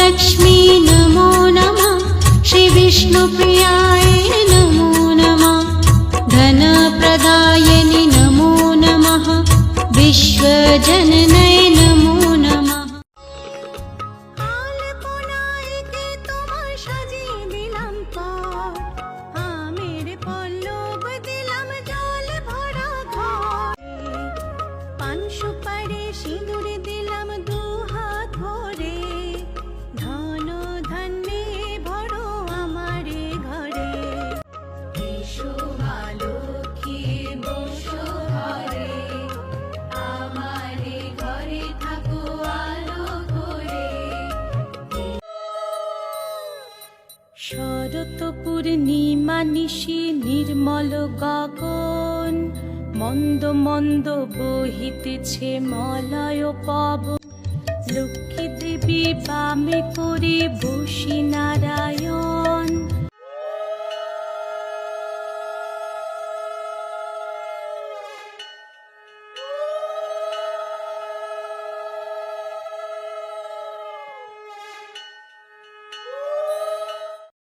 लक्ष्मी नमो नमः, श्रीविष्णुप्रियाय नमो नमः, धनप्रदायिनि नमो नमः, विश्वजननै नमो नमः। সুপারি সিঁদুর দিলাম দু হাত ভরে, ধন ধান্যে ভরো আমারে ঘরে। এসো মা লক্ষ্মী বসো ঘরে, আমারে ঘরে থাকো আলো করে। শরৎ পূর্ণিমা নিশি নির্মল গগন, মন্দ মন্দ বহিতেছে মলয় পবন। লক্ষ্মী দেবী বামে করে বসি নারায়ণ,